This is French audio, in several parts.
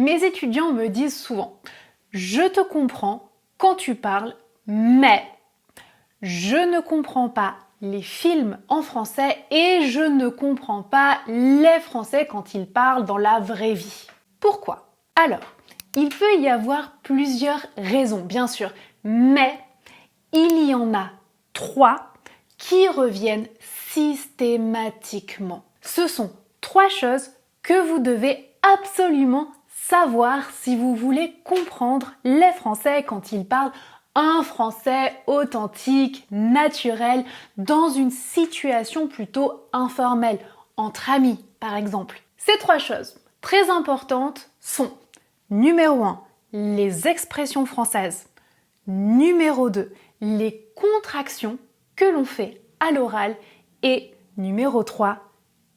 Mes étudiants me disent souvent « Je te comprends quand tu parles, mais je ne comprends pas les films en français et je ne comprends pas les Français quand ils parlent dans la vraie vie. » Pourquoi? Alors, il peut y avoir plusieurs raisons, bien sûr, mais il y en a 3 qui reviennent systématiquement. Ce sont 3 choses que vous devez absolument savoir si vous voulez comprendre les Français quand ils parlent un français authentique, naturel, dans une situation plutôt informelle, entre amis par exemple. Ces 3 choses très importantes sont numéro 1, les expressions françaises. Numéro 2, les contractions que l'on fait à l'oral. Et numéro 3,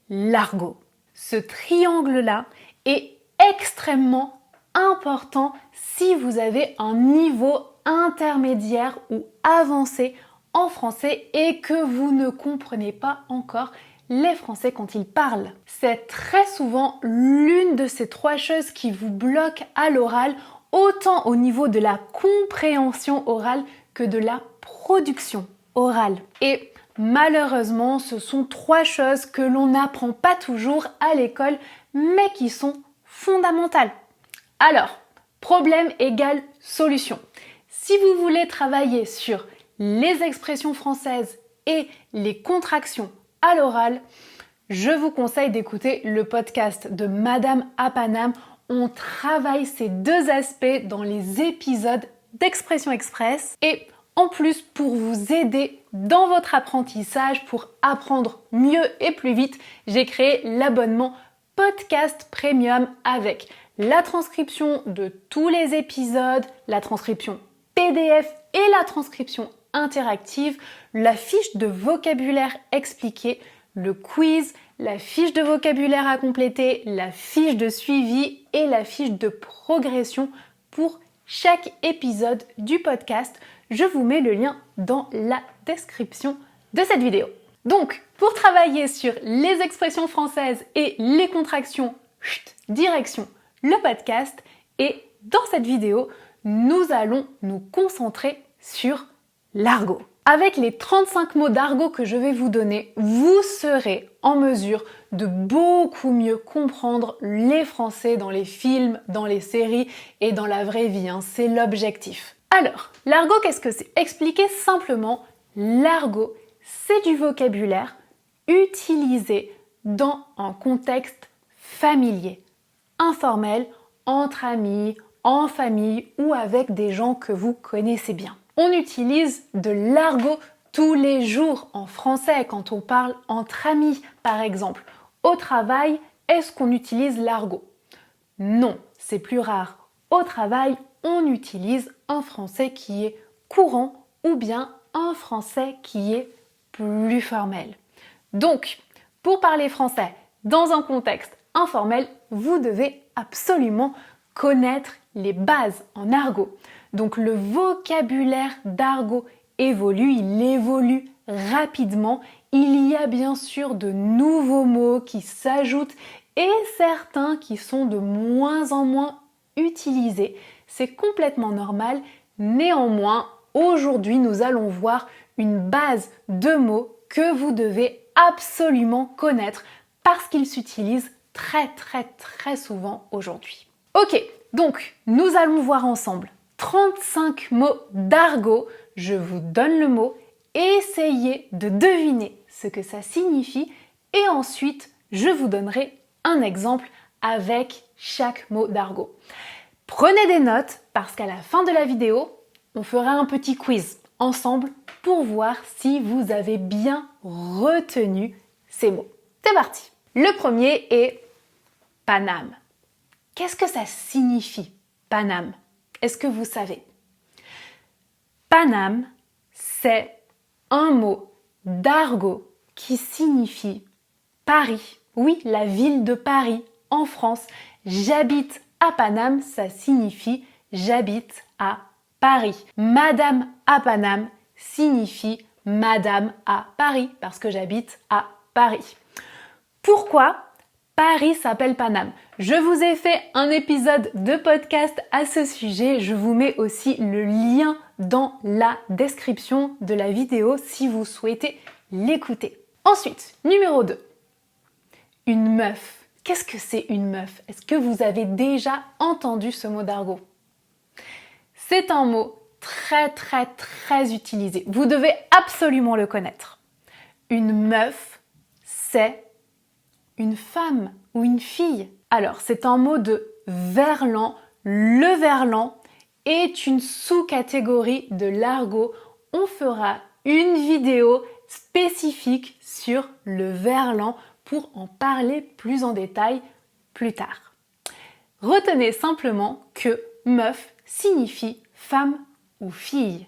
l'argot. Ce triangle-là est extrêmement important si vous avez un niveau intermédiaire ou avancé en français et que vous ne comprenez pas encore les Français quand ils parlent. C'est très souvent l'une de ces 3 choses qui vous bloquent à l'oral, autant au niveau de la compréhension orale que de la production orale. Et malheureusement, ce sont 3 choses que l'on n'apprend pas toujours à l'école, mais qui sont fondamentales. Alors, problème égale solution. Si vous voulez travailler sur les expressions françaises et les contractions à l'oral, je vous conseille d'écouter le podcast de Madame à Paname. On travaille ces 2 aspects dans les épisodes d'Expression Express et en plus pour vous aider dans votre apprentissage, pour apprendre mieux et plus vite, j'ai créé l'abonnement Podcast Premium avec la transcription de tous les épisodes, la transcription PDF et la transcription interactive, la fiche de vocabulaire expliquée, le quiz, la fiche de vocabulaire à compléter, la fiche de suivi et la fiche de progression pour chaque épisode du podcast. Je vous mets le lien dans la description de cette vidéo. Donc, pour travailler sur les expressions françaises et les contractions, direction le podcast. Et dans cette vidéo, nous allons nous concentrer sur l'argot. Avec les 35 mots d'argot que je vais vous donner, vous serez en mesure de beaucoup mieux comprendre les Français dans les films, dans les séries et dans la vraie vie. C'est l'objectif. Alors, l'argot, qu'est-ce que c'est? Expliquer simplement, l'argot, c'est du vocabulaire utilisé dans un contexte familier, informel, entre amis, en famille ou avec des gens que vous connaissez bien. On utilise de l'argot tous les jours en français quand on parle entre amis, par exemple. Au travail, est-ce qu'on utilise l'argot? Non, c'est plus rare. Au travail, on utilise un français qui est courant ou bien un français qui est plus formel. Donc, pour parler français dans un contexte informel, vous devez absolument connaître les bases en argot. Donc le vocabulaire d'argot évolue, il évolue rapidement. Il y a bien sûr de nouveaux mots qui s'ajoutent et certains qui sont de moins en moins utilisés. C'est complètement normal. Néanmoins, aujourd'hui, nous allons voir une base de mots que vous devez absolument connaître parce qu'ils s'utilisent très souvent aujourd'hui. Ok, donc nous allons voir ensemble 35 mots d'argot. Je vous donne le mot, essayez de deviner ce que ça signifie et ensuite je vous donnerai un exemple avec chaque mot d'argot. Prenez des notes parce qu'à la fin de la vidéo, on fera un petit quiz ensemble pour voir si vous avez bien retenu ces mots. C'est parti! Le premier est Paname. Qu'est-ce que ça signifie, Paname? Est-ce que vous savez? Paname, c'est un mot d'argot qui signifie Paris. Oui, la ville de Paris, en France. J'habite à Paname, ça signifie j'habite à Paris. Madame à Paname signifie Madame à Paris parce que j'habite à Paris. Pourquoi Paris s'appelle Paname? Je vous ai fait un épisode de podcast à ce sujet. Je vous mets aussi le lien dans la description de la vidéo si vous souhaitez l'écouter. Ensuite, numéro 2. Une meuf. Qu'est-ce que c'est une meuf? Est-ce que vous avez déjà entendu ce mot d'argot? C'est un mot très utilisé. Vous devez absolument le connaître. Une meuf, c'est une femme ou une fille. Alors, c'est un mot de verlan. Le verlan est une sous-catégorie de l'argot. On fera une vidéo spécifique sur le verlan pour en parler plus en détail plus tard. Retenez simplement que meuf signifie femme ou fille.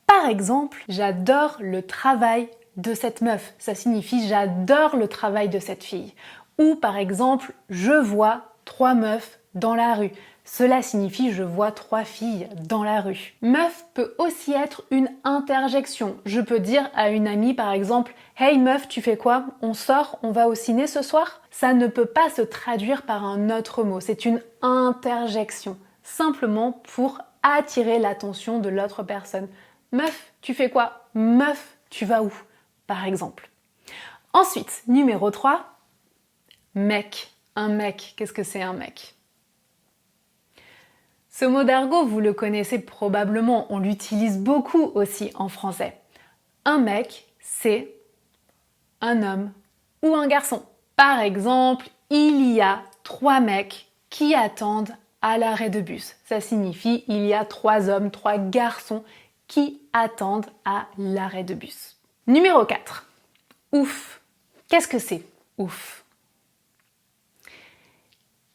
Par exemple, j'adore le travail de cette meuf. Ça signifie j'adore le travail de cette fille. Ou par exemple, je vois 3 meufs dans la rue. Cela signifie je vois 3 filles dans la rue. Meuf peut aussi être une interjection. Je peux dire à une amie par exemple « Hey meuf, tu fais quoi? On sort? On va au ciné ce soir ?» Ça ne peut pas se traduire par un autre mot. C'est une interjection. Simplement pour attirer l'attention de l'autre personne. Meuf, tu fais quoi? Meuf, tu vas où? Par exemple. Ensuite, numéro 3, mec. Un mec, qu'est-ce que c'est un mec? Ce mot d'argot, vous le connaissez probablement, on l'utilise beaucoup aussi en français. Un mec, c'est un homme ou un garçon. Par exemple, il y a 3 mecs qui attendent à l'arrêt de bus. Ça signifie il y a 3 hommes, 3 garçons qui attendent à l'arrêt de bus. Numéro 4. Ouf. Qu'est-ce que c'est? Ouf.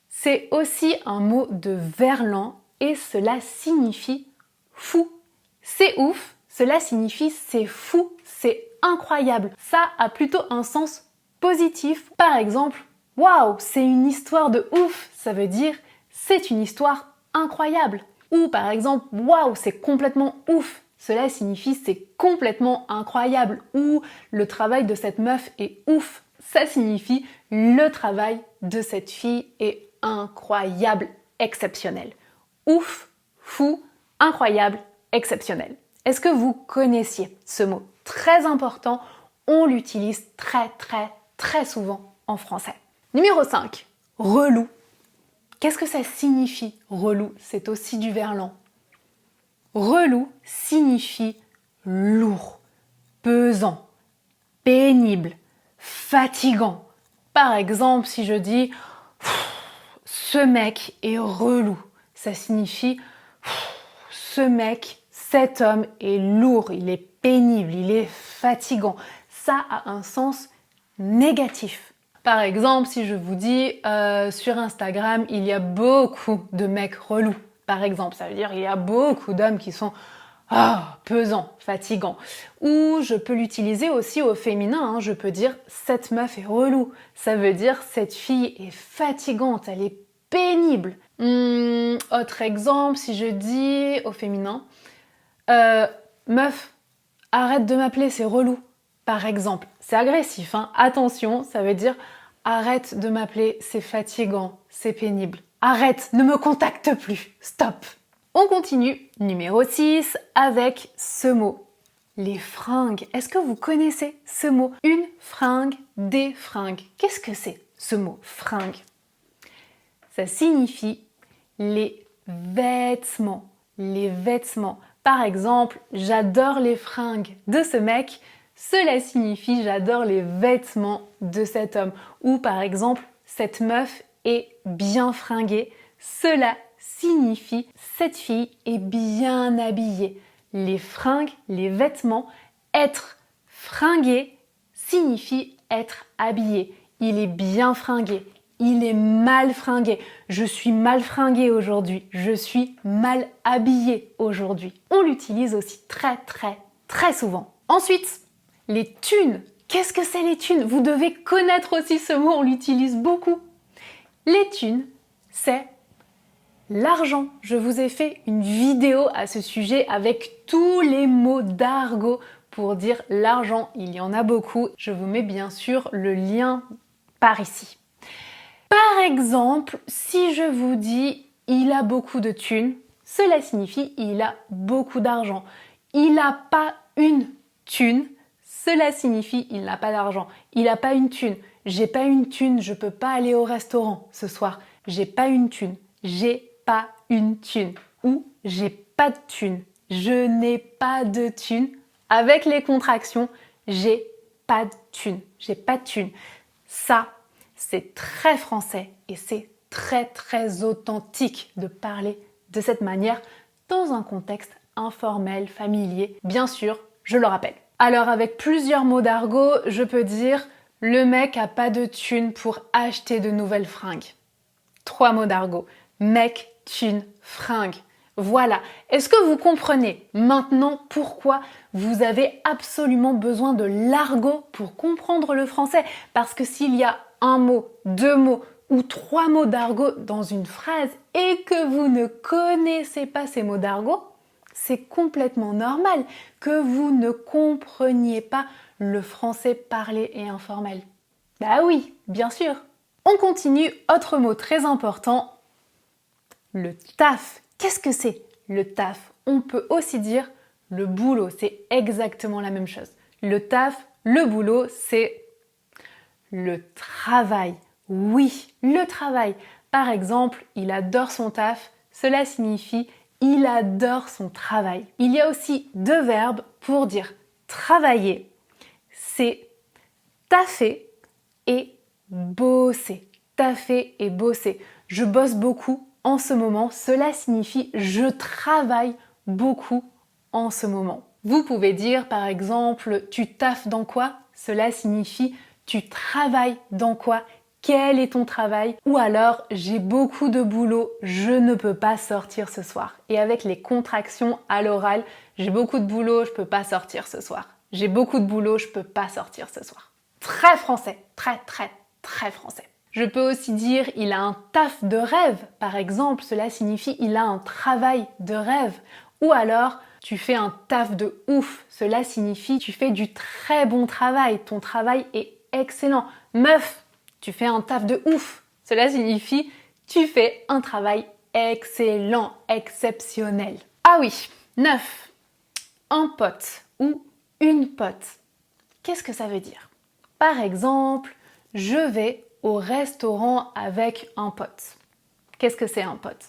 C'est aussi un mot de verlan et cela signifie fou. C'est ouf, cela signifie c'est fou, c'est incroyable. Ça a plutôt un sens positif. Par exemple, waouh, c'est une histoire de ouf. Ça veut dire c'est une histoire incroyable. Ou par exemple, waouh, c'est complètement ouf. Cela signifie c'est complètement incroyable. Ou le travail de cette meuf est ouf. Ça signifie le travail de cette fille est incroyable, exceptionnel. Ouf, fou, incroyable, exceptionnel. Est-ce que vous connaissiez ce mot très important? On l'utilise très souvent en français. Numéro 5, relou. Qu'est-ce que ça signifie, relou? C'est aussi du verlan. Relou signifie lourd, pesant, pénible, fatigant. Par exemple, si je dis « ce mec est relou », ça signifie « ce mec, cet homme est lourd, il est pénible, il est fatigant ». Ça a un sens négatif. Par exemple, si je vous dis sur Instagram, il y a beaucoup de mecs relous. Par exemple, ça veut dire il y a beaucoup d'hommes qui sont pesants, fatigants. Ou je peux l'utiliser aussi au féminin, je peux dire cette meuf est relou. Ça veut dire cette fille est fatigante, elle est pénible. Autre exemple, si je dis au féminin, meuf, arrête de m'appeler, c'est relou. Par exemple, c'est agressif, attention, ça veut dire arrête de m'appeler, c'est fatigant, c'est pénible. Arrête, ne me contacte plus, stop. On continue, numéro 6, avec ce mot, les fringues. Est-ce que vous connaissez ce mot? Une fringue, des fringues. Qu'est-ce que c'est ce mot, fringue? Ça signifie les vêtements, les vêtements. Par exemple, j'adore les fringues de ce mec. Cela signifie j'adore les vêtements de cet homme. Ou par exemple, cette meuf est bien fringuée. Cela signifie cette fille est bien habillée. Les fringues, les vêtements, être fringué signifie être habillé. Il est bien fringué. Il est mal fringué. Je suis mal fringuée aujourd'hui. Je suis mal habillée aujourd'hui. On l'utilise aussi très souvent. Ensuite, les thunes. Qu'est-ce que c'est les thunes? Vous devez connaître aussi ce mot, on l'utilise beaucoup. Les thunes, c'est l'argent. Je vous ai fait une vidéo à ce sujet avec tous les mots d'argot pour dire l'argent. Il y en a beaucoup. Je vous mets bien sûr le lien par ici. Par exemple, si je vous dis « il a beaucoup de thunes », cela signifie « il a beaucoup d'argent ». Il n'a pas une thune, cela signifie « il n'a pas d'argent ». Il n'a pas une thune. J'ai pas une thune, je peux pas aller au restaurant ce soir. J'ai pas une thune. J'ai pas une thune. Ou j'ai pas de thune. Je n'ai pas de thune. Avec les contractions, j'ai pas de thune. J'ai pas de thune. Ça, c'est très français et c'est très très authentique de parler de cette manière dans un contexte informel, familier, bien sûr, je le rappelle. Alors avec plusieurs mots d'argot, je peux dire « le mec a pas de thune pour acheter de nouvelles fringues ». 3 mots d'argot. Mec, thune, fringue. Voilà. Est-ce que vous comprenez maintenant pourquoi vous avez absolument besoin de l'argot pour comprendre le français? Parce que s'il y a un mot, 2 mots ou 3 mots d'argot dans une phrase et que vous ne connaissez pas ces mots d'argot, c'est complètement normal que vous ne compreniez pas le français parlé et informel. Bah oui, bien sûr. On continue, autre mot très important, le taf. Qu'est-ce que c'est le taf? On peut aussi dire le boulot, c'est exactement la même chose. Le taf, le boulot, c'est le travail. Oui, le travail. Par exemple, il adore son taf, cela signifie il adore son travail. Il y a aussi 2 verbes pour dire travailler. C'est taffer et bosser. Taffer et bosser. Je bosse beaucoup en ce moment. Cela signifie je travaille beaucoup en ce moment. Vous pouvez dire par exemple tu taffes dans quoi? Cela signifie tu travailles dans quoi? Quel est ton travail? Ou alors j'ai beaucoup de boulot, je ne peux pas sortir ce soir. Et avec les contractions à l'oral, j'ai beaucoup de boulot, je peux pas sortir ce soir. J'ai beaucoup de boulot, je peux pas sortir ce soir. Très français, très très très français. Je peux aussi dire il a un taf de rêve. Par exemple, cela signifie il a un travail de rêve. Ou alors tu fais un taf de ouf. Cela signifie tu fais du très bon travail. Ton travail est excellent. Meuf, tu fais un taf de ouf. Cela signifie tu fais un travail excellent, exceptionnel. Ah oui, 9. Un pote ou une pote. Qu'est-ce que ça veut dire? Par exemple, je vais au restaurant avec un pote. Qu'est-ce que c'est un pote?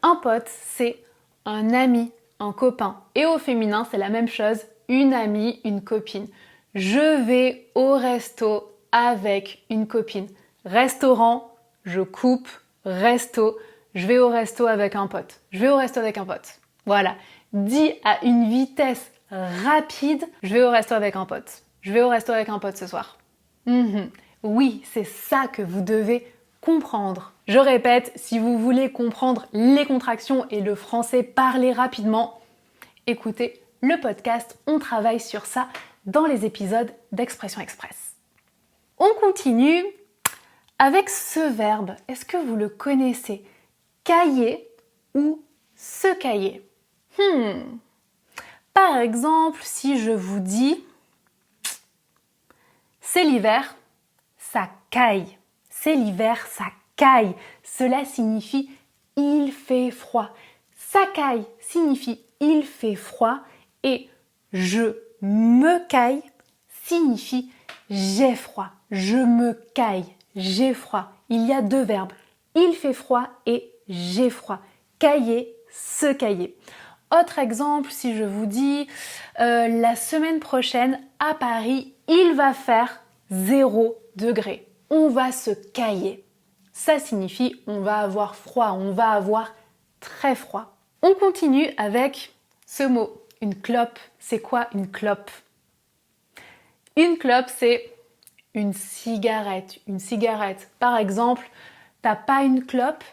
Un pote, c'est un ami, un copain. Et au féminin, c'est la même chose, une amie, une copine. Je vais au resto avec une copine. Restaurant, je coupe, resto, je vais au resto avec un pote. Je vais au resto avec un pote. Voilà. Dis à une vitesse rapide, je vais au resto avec un pote. Je vais au resto avec un pote ce soir. Oui, c'est ça que vous devez comprendre. Je répète, si vous voulez comprendre les contractions et le français parlé rapidement, écoutez le podcast, on travaille sur ça dans les épisodes d'Expression Express. On continue avec ce verbe. Est-ce que vous le connaissez? Cahier ou se cahier? Par exemple, si je vous dis c'est l'hiver, ça caille. C'est l'hiver, ça caille. Cela signifie il fait froid. Ça caille signifie il fait froid et je me caille signifie j'ai froid. Je me caille, j'ai froid. Il y a 2 verbes. Il fait froid et j'ai froid. Cailler, se cailler. Autre exemple, si je vous dis la semaine prochaine à Paris, il va faire 0 degré. On va se cailler. Ça signifie on va avoir froid, on va avoir très froid. On continue avec ce mot, une clope. C'est quoi une clope? Une clope, c'est une cigarette. Une cigarette. Par exemple, t'as pas une clope?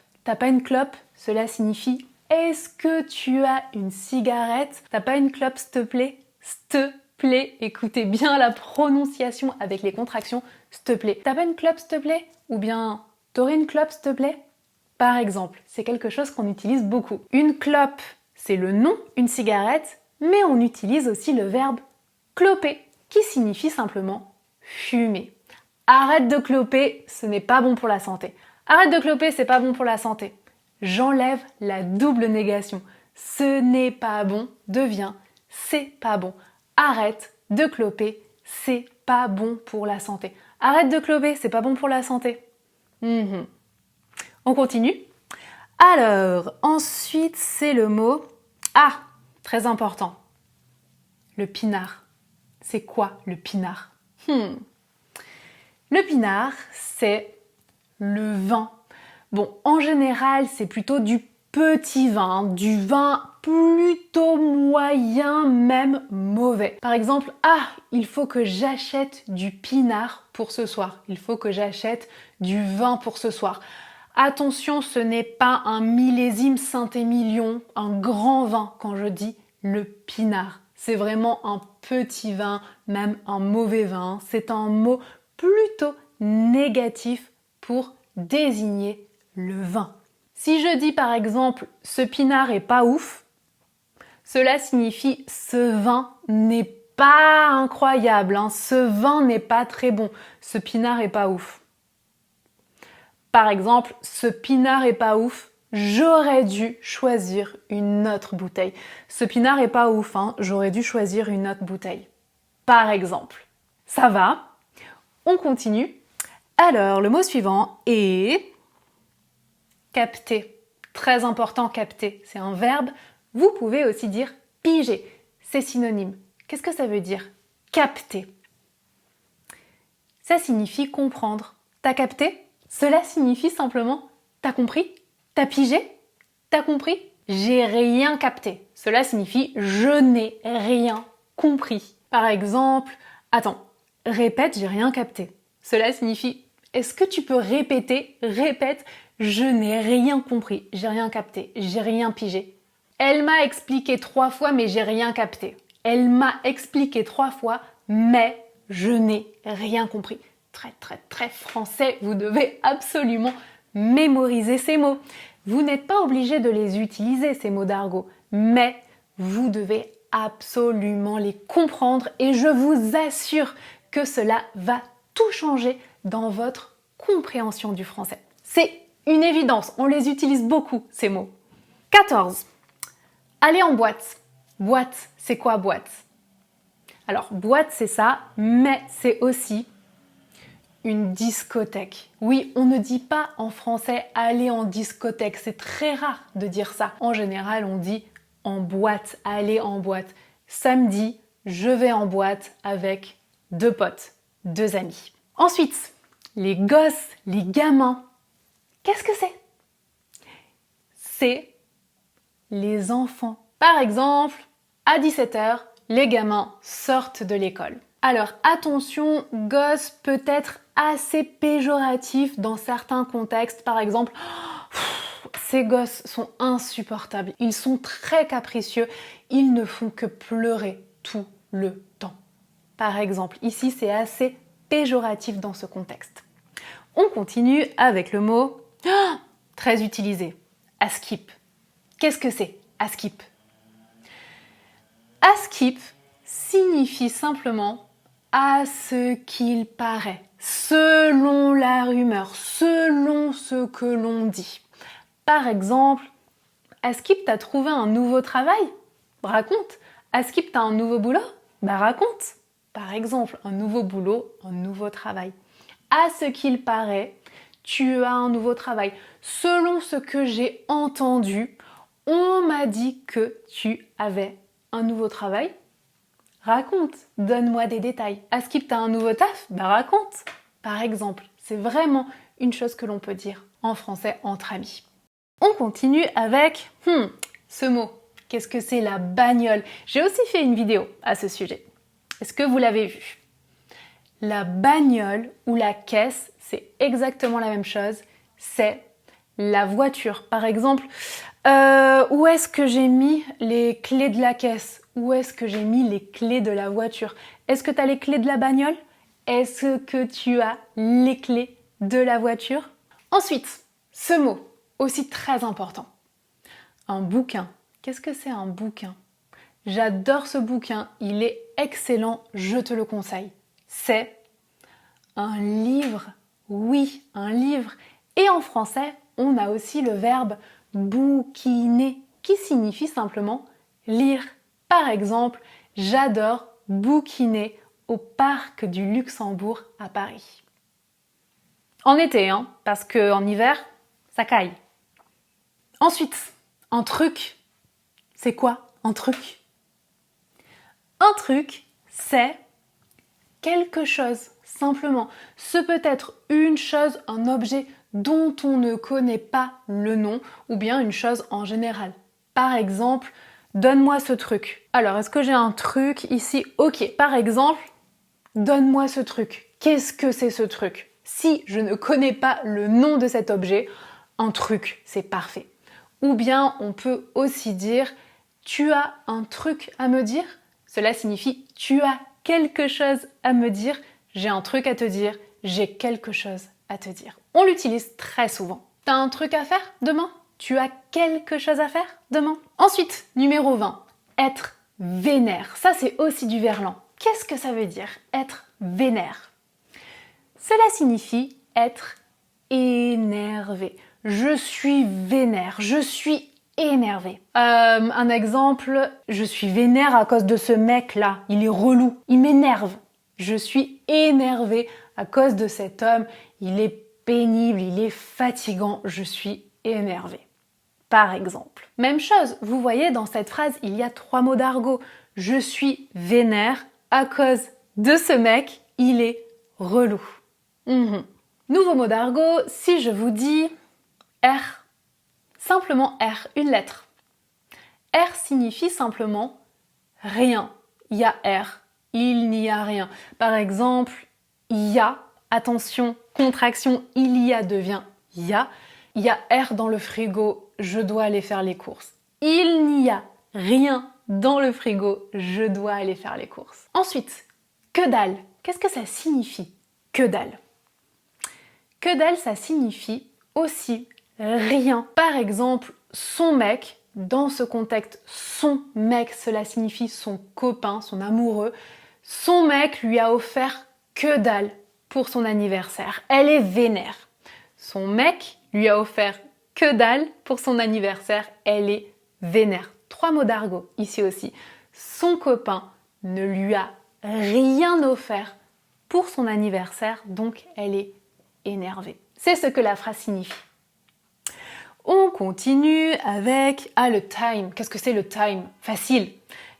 Cela signifie est-ce que tu as une cigarette? T'as pas une clope, s'il te plaît? S'il te plaît, écoutez bien la prononciation avec les contractions, s'il te plaît. T'as pas une clope, s'il te plaît? Ou bien, t'aurais une clope, s'il te plaît? Par exemple, c'est quelque chose qu'on utilise beaucoup. Une clope, c'est le nom, une cigarette, mais on utilise aussi le verbe cloper, qui signifie simplement fumer. Arrête de cloper, ce n'est pas bon pour la santé. Arrête de cloper, c'est pas bon pour la santé. J'enlève la double négation. Ce n'est pas bon devient c'est pas bon. Arrête de cloper, c'est pas bon pour la santé. Arrête de cloper, c'est pas bon pour la santé. On continue. Alors, ensuite, c'est le mot ah, très important. Le pinard. C'est quoi le pinard? Le pinard, c'est le vin. Bon, en général, c'est plutôt du petit vin, du vin plutôt moyen, même mauvais. Par exemple, il faut que j'achète du pinard pour ce soir. Il faut que j'achète du vin pour ce soir. Attention, ce n'est pas un millésime Saint-Émilion, un grand vin quand je dis le pinard. C'est vraiment un petit vin, même un mauvais vin. C'est un mot plutôt négatif pour désigner le vin. Si je dis par exemple « ce pinard est pas ouf », cela signifie « ce vin n'est pas incroyable, ce vin n'est pas très bon, ce pinard est pas ouf ». Par exemple, « ce pinard est pas ouf », j'aurais dû choisir une autre bouteille. Ce pinard est pas ouf, j'aurais dû choisir une autre bouteille. Par exemple. Ça va? On continue. Alors, le mot suivant est capter. Très important, capter. C'est un verbe. Vous pouvez aussi dire piger. C'est synonyme. Qu'est-ce que ça veut dire? Capter. Ça signifie comprendre. T'as capté? Cela signifie simplement t'as compris? T'as pigé? T'as compris? J'ai rien capté. Cela signifie je n'ai rien compris. Par exemple, attends, répète, j'ai rien capté. Cela signifie est-ce que tu peux répéter? Répète, je n'ai rien compris, j'ai rien capté, j'ai rien pigé. Elle m'a expliqué 3 fois mais j'ai rien capté. Elle m'a expliqué 3 fois mais je n'ai rien compris. Très très très français, vous devez absolument mémoriser ces mots. Vous n'êtes pas obligé de les utiliser, ces mots d'argot, mais vous devez absolument les comprendre et je vous assure que cela va tout changer dans votre compréhension du français. C'est une évidence, on les utilise beaucoup, ces mots. 14. Aller en boîte. Boîte, c'est quoi boîte? Alors, boîte, c'est ça, mais c'est aussi une discothèque. Oui, on ne dit pas en français aller en discothèque, c'est très rare de dire ça. En général, on dit en boîte, aller en boîte. Samedi, je vais en boîte avec 2 potes, 2 amis. Ensuite, les gosses, les gamins. Qu'est-ce que c'est? C'est les enfants. Par exemple, à 17h, les gamins sortent de l'école. Alors attention, gosse peut être assez péjoratif dans certains contextes. Par exemple, ces gosses sont insupportables. Ils sont très capricieux. Ils ne font que pleurer tout le temps. Par exemple, ici c'est assez péjoratif dans ce contexte. On continue avec le mot très utilisé, à skip. Qu'est-ce que c'est, à skip? À skip signifie simplement à ce qu'il paraît, selon la rumeur, selon ce que l'on dit. Par exemple, à skip, t'as trouvé un nouveau travail? Raconte. À skip, t'as un nouveau boulot? Raconte. Par exemple, un nouveau boulot, un nouveau travail. À ce qu'il paraît, tu as un nouveau travail. Selon ce que j'ai entendu, on m'a dit que tu avais un nouveau travail. Raconte, donne-moi des détails. À skip, t'as un nouveau taf? Raconte. Par exemple, c'est vraiment une chose que l'on peut dire en français entre amis. On continue avec ce mot. Qu'est-ce que c'est la bagnole? J'ai aussi fait une vidéo à ce sujet. Est-ce que vous l'avez vu? La bagnole ou la caisse, c'est exactement la même chose. C'est la voiture. Par exemple, où est-ce que j'ai mis les clés de la caisse? Où est-ce que j'ai mis les clés de la voiture? Est-ce que tu as les clés de la bagnole? Est-ce que tu as les clés de la voiture? Ensuite, ce mot, aussi très important. Un bouquin. Qu'est-ce que c'est un bouquin? J'adore ce bouquin, il est excellent, je te le conseille. C'est un livre. Oui, un livre. Et en français, on a aussi le verbe bouquiner, qui signifie simplement lire. Par exemple, j'adore bouquiner au parc du Luxembourg à Paris. En été, hein, parce qu'en hiver, ça caille. Ensuite, un truc. C'est quoi un truc? Un truc, c'est quelque chose, simplement. Ce peut être une chose, un objet dont on ne connaît pas le nom, ou bien une chose en général. Par exemple, donne-moi ce truc. Alors, est-ce que j'ai un truc ici? Ok, par exemple, donne-moi ce truc. Qu'est-ce que c'est ce truc? Si je ne connais pas le nom de cet objet, un truc, c'est parfait. Ou bien, on peut aussi dire « tu as un truc à me dire ?» Cela signifie « tu as quelque chose à me dire », j'ai un truc à te dire, j'ai quelque chose à te dire. On l'utilise très souvent. T'as un truc à faire demain? Tu as quelque chose à faire demain? Ensuite, numéro 20, être vénère. Ça, c'est aussi du verlan. Qu'est-ce que ça veut dire, être vénère? Cela signifie être énervé. Je suis vénère, je suis énervé. Un exemple, je suis vénère à cause de ce mec-là, il est relou, il m'énerve. Je suis énervée à cause de cet homme, il est pénible, il est fatigant, je suis énervée. Par exemple. Même chose, vous voyez dans cette phrase, il y a 3 mots d'argot. Je suis vénère à cause de ce mec, il est relou. Nouveau mot d'argot, si je vous dis R, simplement R, une lettre. R signifie simplement rien. Il y a R, il n'y a rien. Par exemple, il y a, attention, contraction, il y a devient il y a. Il y a R dans le frigo, je dois aller faire les courses. Il n'y a rien dans le frigo, je dois aller faire les courses. Ensuite, que dalle. Qu'est-ce que ça signifie, que dalle? Que dalle, ça signifie aussi rien. Par exemple, son mec, dans ce contexte, son mec, cela signifie son copain, son amoureux. Son mec lui a offert que dalle pour son anniversaire. Elle est vénère. Son mec lui a offert que dalle pour son anniversaire. Elle est vénère. 3 mots d'argot ici aussi. Son copain ne lui a rien offert pour son anniversaire, donc elle est énervée. C'est ce que la phrase signifie. On continue avec le time. Qu'est-ce que c'est le time? Facile.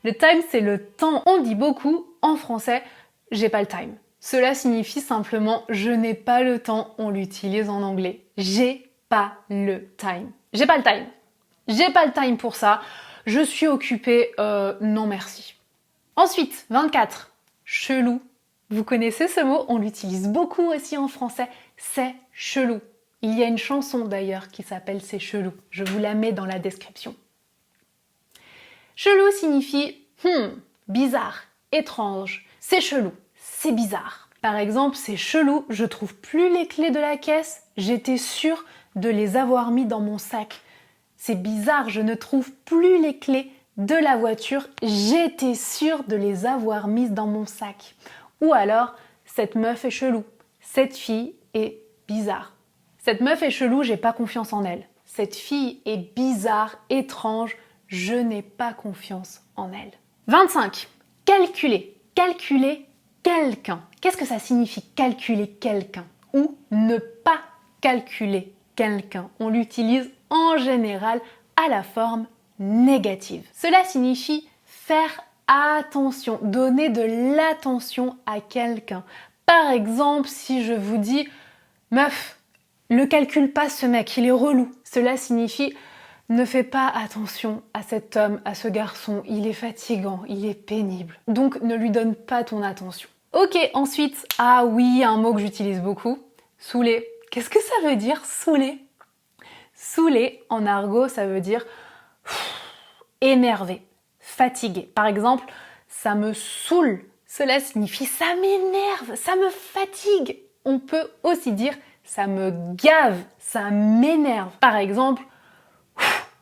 Le time, c'est le temps. On dit beaucoup en français, j'ai pas le time. Cela signifie simplement je n'ai pas le temps. On l'utilise en anglais. J'ai pas le time. J'ai pas le time. J'ai pas le time pour ça. Je suis occupée. Non merci. Ensuite, 24. Chelou. Vous connaissez ce mot? On l'utilise beaucoup aussi en français. C'est chelou. Il y a une chanson d'ailleurs qui s'appelle C'est chelou. Je vous la mets dans la description. Chelou signifie bizarre, étrange. C'est chelou, c'est bizarre. Par exemple, c'est chelou, je trouve plus les clés de la caisse. J'étais sûre de les avoir mis dans mon sac. C'est bizarre, je ne trouve plus les clés de la voiture. J'étais sûre de les avoir mises dans mon sac. Ou alors, cette meuf est chelou. Cette fille est bizarre. Cette meuf est chelou, j'ai pas confiance en elle. Cette fille est bizarre, étrange, je n'ai pas confiance en elle. 25. Calculer. Calculer quelqu'un. Qu'est-ce que ça signifie calculer quelqu'un? Ou ne pas calculer quelqu'un. On l'utilise en général à la forme négative. Cela signifie faire attention, donner de l'attention à quelqu'un. Par exemple, si je vous dis « Meuf, ne calcule pas ce mec, il est relou », cela signifie « Ne fais pas attention à cet homme, à ce garçon, il est fatigant, il est pénible. Donc ne lui donne pas ton attention. » Ok, ensuite, ah oui, un mot que j'utilise beaucoup, saouler. Qu'est-ce que ça veut dire, saouler? Saouler, en argot, ça veut dire énervé, fatigué. Par exemple, ça me saoule. Cela signifie ça m'énerve, ça me fatigue. On peut aussi dire ça me gave, ça m'énerve. Par exemple,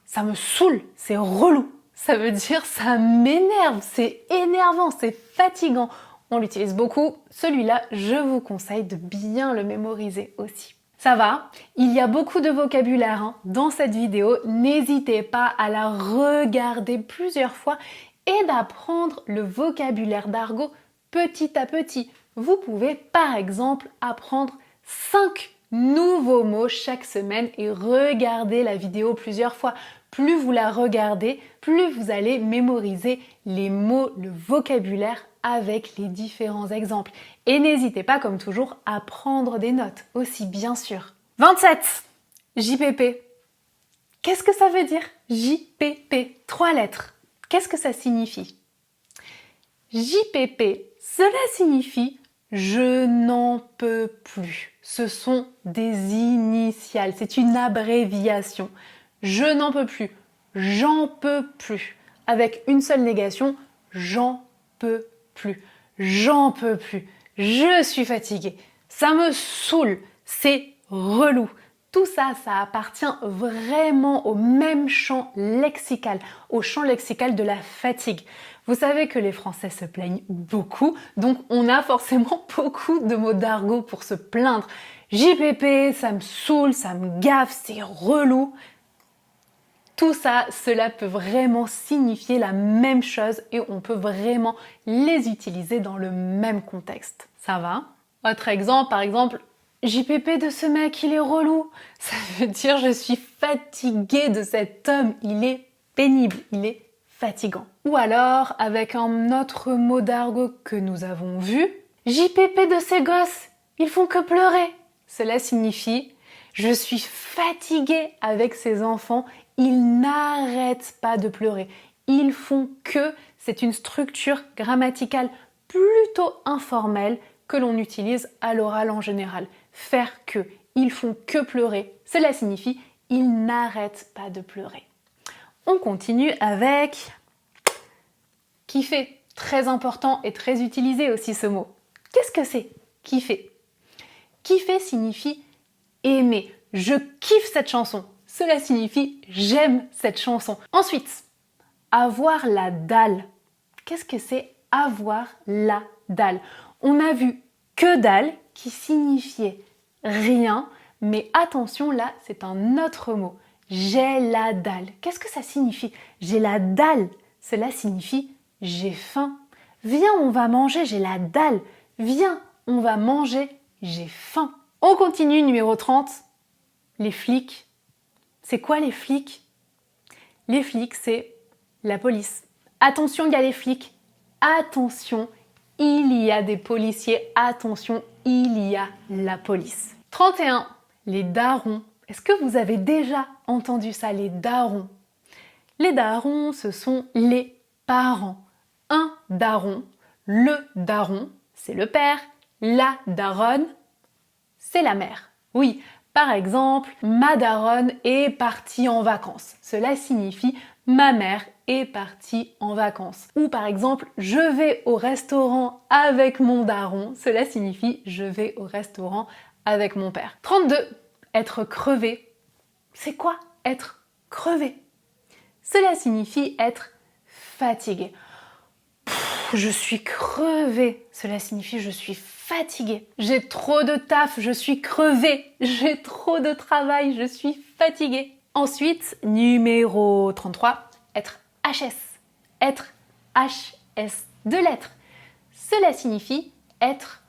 ça me saoule, c'est relou. Ça veut dire ça m'énerve, c'est énervant, c'est fatigant. On l'utilise beaucoup. Celui-là, je vous conseille de bien le mémoriser aussi. Ça va? Il y a beaucoup de vocabulaire dans cette vidéo. N'hésitez pas à la regarder plusieurs fois et d'apprendre le vocabulaire d'argot petit à petit. Vous pouvez par exemple apprendre 5 nouveaux mots chaque semaine et regarder la vidéo plusieurs fois. Plus vous la regardez, plus vous allez mémoriser les mots, le vocabulaire avec les différents exemples. Et n'hésitez pas, comme toujours, à prendre des notes aussi, bien sûr. 27. JPP. Qu'est-ce que ça veut dire? JPP. 3 lettres. Qu'est-ce que ça signifie? JPP, cela signifie je n'en peux plus. Ce sont des initiales, c'est une abréviation. Je n'en peux plus, j'en peux plus. Avec une seule négation, j'en peux plus, j'en peux plus, je suis fatiguée, ça me saoule, c'est relou. Tout ça, ça appartient vraiment au même champ lexical, au champ lexical de la fatigue. Vous savez que les Français se plaignent beaucoup, donc on a forcément beaucoup de mots d'argot pour se plaindre. JPP, ça me saoule, ça me gaffe, c'est relou. Tout ça, cela peut vraiment signifier la même chose et on peut vraiment les utiliser dans le même contexte. Ça va? Autre exemple, par exemple, JPP de ce mec, il est relou. Ça veut dire je suis fatiguée de cet homme, il est pénible, il est fatigant. Ou alors, avec un autre mot d'argot que nous avons vu, JPP de ces gosses, ils font que pleurer. Cela signifie je suis fatiguée avec ces enfants, ils n'arrêtent pas de pleurer. Ils font que, c'est une structure grammaticale plutôt informelle que l'on utilise à l'oral en général. Faire que, ils font que pleurer, cela signifie ils n'arrêtent pas de pleurer. On continue avec kiffer. Très important et très utilisé aussi ce mot. Qu'est-ce que c'est? Kiffer. Kiffer signifie aimer. Je kiffe cette chanson. Cela signifie j'aime cette chanson. Ensuite, avoir la dalle. Qu'est-ce que c'est avoir la dalle? On a vu que dalle qui signifiait rien, mais attention là, c'est un autre mot. J'ai la dalle. Qu'est-ce que ça signifie? J'ai la dalle. Cela signifie j'ai faim. Viens, on va manger, j'ai la dalle. Viens, on va manger, j'ai faim. On continue, numéro 30. Les flics. C'est quoi les flics? Les flics, c'est la police. Attention, il y a les flics. Attention, il y a des policiers. Attention, il y a la police. 31. Les darons. Est-ce que vous avez déjà entendu ça, les darons? Les darons, ce sont les parents. Un daron, le daron, c'est le père. La daronne, c'est la mère. Oui, par exemple, ma daronne est partie en vacances. Cela signifie ma mère est partie en vacances. Ou par exemple, je vais au restaurant avec mon daron. Cela signifie je vais au restaurant avec mon père. 32. Être crevé. C'est quoi être crevé? Cela signifie être fatigué. Je suis crevée. Cela signifie je suis fatiguée. J'ai trop de taf, je suis crevée. J'ai trop de travail, je suis fatiguée. Ensuite, numéro 33, être HS. Être HS. 2 lettres. Cela signifie être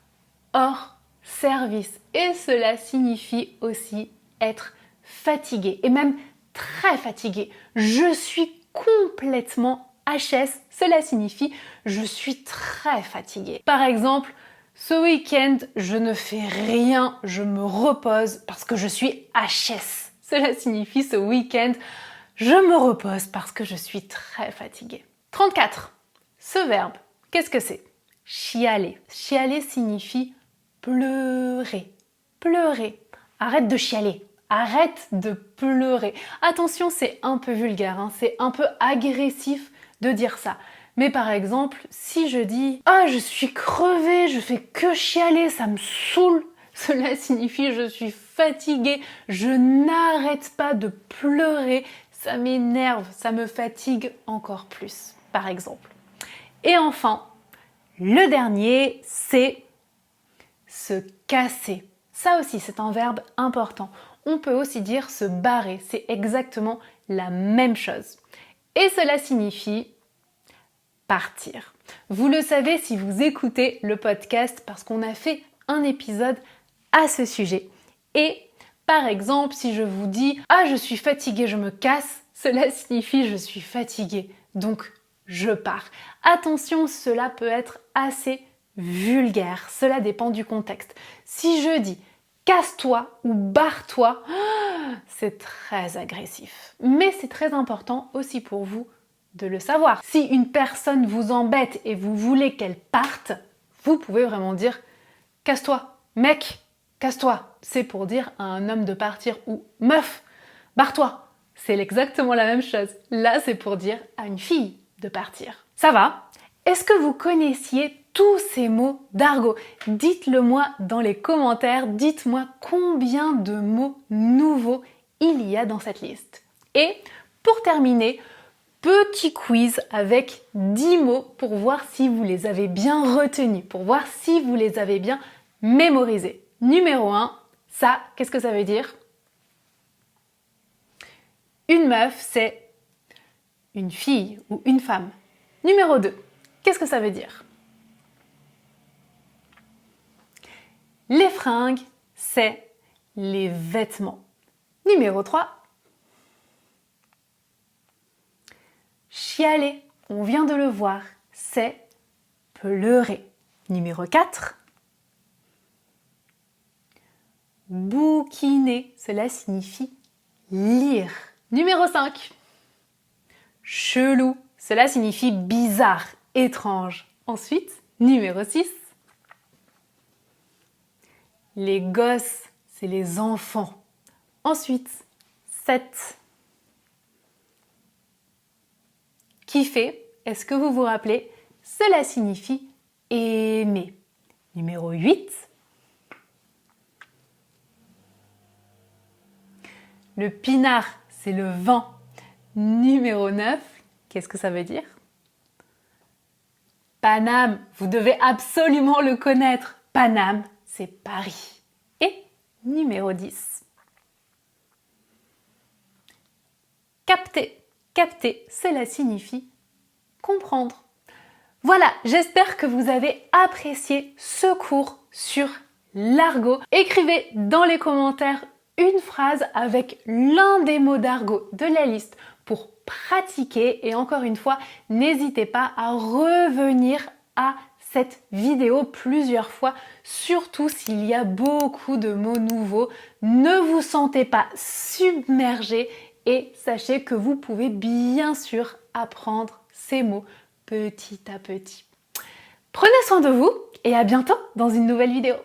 hors service. Et cela signifie aussi être fatigué. Et même très fatigué. Je suis complètement HS, cela signifie je suis très fatiguée. Par exemple, ce week-end, je ne fais rien, je me repose parce que je suis HS. Cela signifie ce week-end, je me repose parce que je suis très fatiguée. 34. Ce verbe, qu'est-ce que c'est? Chialer. Chialer signifie pleurer. Pleurer. Arrête de chialer. Arrête de pleurer. Attention, c'est un peu vulgaire, c'est un peu agressif de dire ça. Mais par exemple, si je dis « Ah, je suis crevée, je fais que chialer, ça me saoule », cela signifie « Je suis fatiguée, je n'arrête pas de pleurer, ça m'énerve, ça me fatigue encore plus », par exemple. Et enfin, Le dernier, c'est se casser. Ça aussi, c'est un verbe important. On peut aussi dire se barrer. C'est exactement la même chose. Et cela signifie partir. Vous le savez si vous écoutez le podcast parce qu'on a fait un épisode à ce sujet. Et par exemple, si je vous dis « Ah, je suis fatiguée, je me casse », cela signifie « Je suis fatiguée, donc je pars ». Attention, cela peut être assez vulgaire, cela dépend du contexte. Si je dis « Casse-toi » ou « Barre-toi », c'est très agressif. Mais c'est très important aussi pour vous de le savoir. Si une personne vous embête et vous voulez qu'elle parte, vous pouvez vraiment dire « Casse-toi, mec !» Casse-toi, c'est pour dire à un homme de partir ou meuf, barre-toi. C'est exactement la même chose. Là, c'est pour dire à une fille de partir. Ça va? Est-ce que vous connaissiez tous ces mots d'argot? Dites-le moi dans les commentaires. Dites-moi combien de mots nouveaux il y a dans cette liste. Et pour terminer, petit quiz avec 10 mots pour voir si vous les avez bien retenus, pour voir si vous les avez bien mémorisés. Numéro 1, ça, qu'est-ce que ça veut dire? Une meuf, c'est une fille ou une femme. Numéro 2, qu'est-ce que ça veut dire? Les fringues, c'est les vêtements. Numéro 3, chialer, on vient de le voir, c'est pleurer. Numéro 4, bouquiner, cela signifie lire. Numéro 5, chelou, cela signifie bizarre, étrange. Ensuite, numéro 6, les gosses, c'est les enfants. Ensuite, 7, kiffer, est-ce que vous vous rappelez? Cela signifie aimer. Numéro 8, le pinard, c'est le vent. Numéro 9, qu'est-ce que ça veut dire? Paname, vous devez absolument le connaître. Paname, c'est Paris. Et numéro 10, capter. Capter, cela signifie comprendre. Voilà, j'espère que vous avez apprécié ce cours sur l'argot. Écrivez dans les commentaires une phrase avec l'un des mots d'argot de la liste pour pratiquer. Et encore une fois, n'hésitez pas à revenir à cette vidéo plusieurs fois, surtout s'il y a beaucoup de mots nouveaux. Ne vous sentez pas submergé et sachez que vous pouvez bien sûr apprendre ces mots petit à petit. Prenez soin de vous et à bientôt dans une nouvelle vidéo.